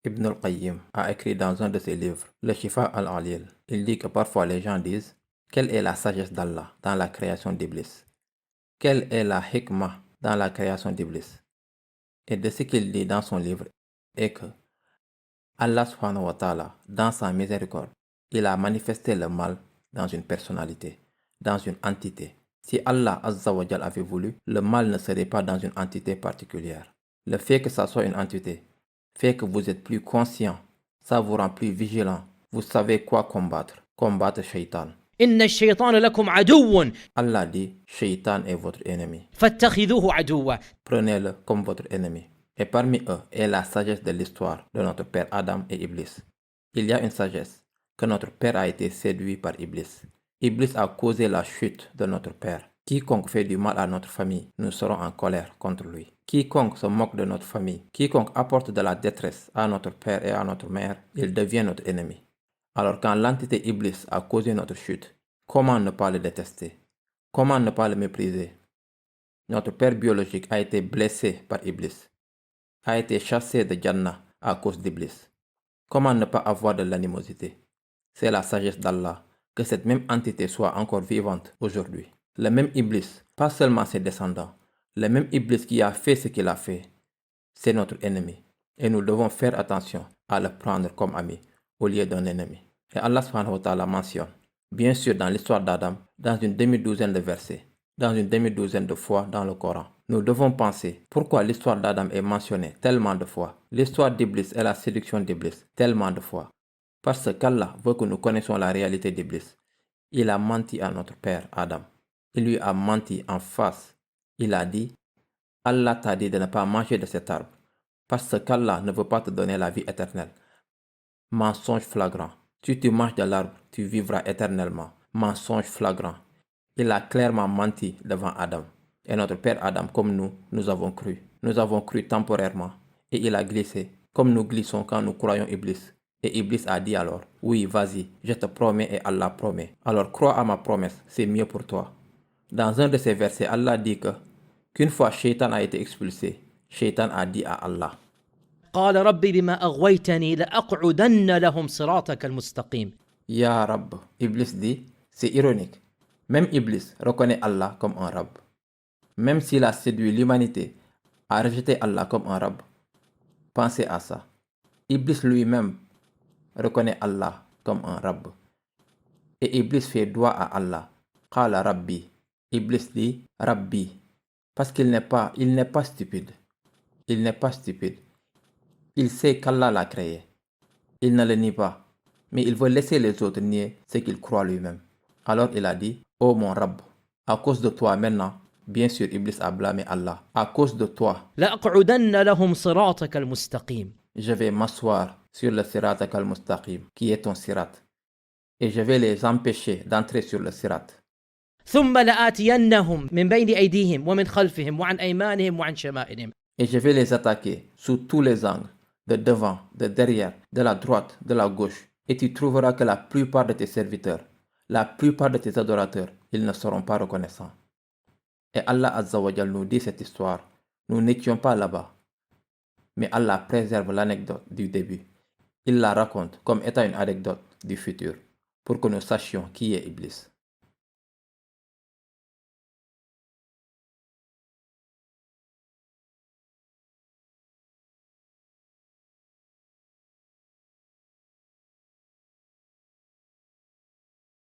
Ibn al-Qayyim a écrit dans un de ses livres, le Shifa al-Alil. Il dit que parfois les gens disent: quelle est la sagesse d'Allah dans la création d'Iblis? Quelle est la hikmah dans la création d'Iblis? Et de ce qu'il dit dans son livre est que Allah subhanahu wa ta'ala, dans sa miséricorde, il a manifesté le mal dans une personnalité, dans une entité. Si Allah Azza wa Jal avait voulu, le mal ne serait pas dans une entité particulière. Le fait que ça soit une entité fait que vous êtes plus conscient, ça vous rend plus vigilant. Vous savez quoi combattre. Combattre Shaitan. Inna ash-shaytana lakum aduwwun. Allah dit, Shaitan est votre ennemi. Fattakhidhuhu aduwwa. Prenez-le comme votre ennemi. Et parmi eux est la sagesse de l'histoire de notre père Adam et Iblis. Il y a une sagesse que notre père a été séduit par Iblis. Iblis a causé la chute de notre père. Quiconque fait du mal à notre famille, nous serons en colère contre lui. Quiconque se moque de notre famille, quiconque apporte de la détresse à notre père et à notre mère, il devient notre ennemi. Alors quand l'entité Iblis a causé notre chute, comment ne pas le détester? Comment ne pas le mépriser? Notre père biologique a été blessé par Iblis, a été chassé de Jannah à cause d'Iblis. Comment ne pas avoir de l'animosité? C'est la sagesse d'Allah que cette même entité soit encore vivante aujourd'hui. Le même Iblis, pas seulement ses descendants, le même Iblis qui a fait ce qu'il a fait, c'est notre ennemi. Et nous devons faire attention à le prendre comme ami au lieu d'un ennemi. Et Allah subhanahu wa ta'ala mentionne, bien sûr dans l'histoire d'Adam, dans une demi-douzaine de versets, dans une demi-douzaine de fois dans le Coran. Nous devons penser pourquoi l'histoire d'Adam est mentionnée tellement de fois, l'histoire d'Iblis et la séduction d'Iblis tellement de fois. Parce qu'Allah veut que nous connaissions la réalité d'Iblis. Il a menti à notre père Adam. Il lui a menti en face. Il a dit: Allah t'a dit de ne pas manger de cet arbre, parce qu'Allah ne veut pas te donner la vie éternelle. Mensonge flagrant. Si tu manges de l'arbre, tu vivras éternellement. Mensonge flagrant. Il a clairement menti devant Adam. Et notre père Adam, comme nous, nous avons cru. Nous avons cru temporairement. Et il a glissé, comme nous glissons quand nous croyons Iblis. Et Iblis a dit alors: oui, vas-y, je te promets et Allah promet. Alors crois à ma promesse, c'est mieux pour toi. Dans un de ces versets, Allah dit qu'une fois Shaitan a été expulsé, Shaitan a dit à Allah: قال ربي بما أغويتني لأقعدن لهم صراطك المستقيم. Ya Rabb. Iblis dit, c'est ironique. Même Iblis reconnaît Allah comme un Rabb. Même s'il a séduit l'humanité à rejeter Allah comme un Rabb. Pensez à ça. Iblis lui-même reconnaît Allah comme un Rabb. Et Iblis fait droit à Allah. Qala Rabbi. Iblis dit Rabbi. Parce qu'il n'est pas stupide. Il n'est pas stupide. Il sait qu'Allah l'a créé. Il ne le nie pas. Mais il veut laisser les autres nier ce qu'il croit lui-même. Alors il a dit: oh mon Rabb, à cause de toi maintenant, bien sûr Iblis a blâmé Allah. À cause de toi, لأقعدن لهم صراطك المستقيم. je vais m'asseoir sur le sirat al-mustaqim, qui est ton sirat. Et je vais les empêcher d'entrer sur le sirat. ثم لآتينهم من بين أيديهم ومن خلفهم وعن أيمانهم وعن شمائلهم. Et je vais les attaquer sous tous les angles, de devant, de derrière, de la droite, de la gauche. Et tu trouveras que la plupart de tes serviteurs, la plupart de tes adorateurs, ils ne seront pas reconnaissants. Et Allah Azza wa Jal nous dit cette histoire. Nous n'étions pas là-bas. Mais Allah préserve l'anecdote du début. Il la raconte comme étant une anecdote du futur, pour que nous sachions qui est Iblis.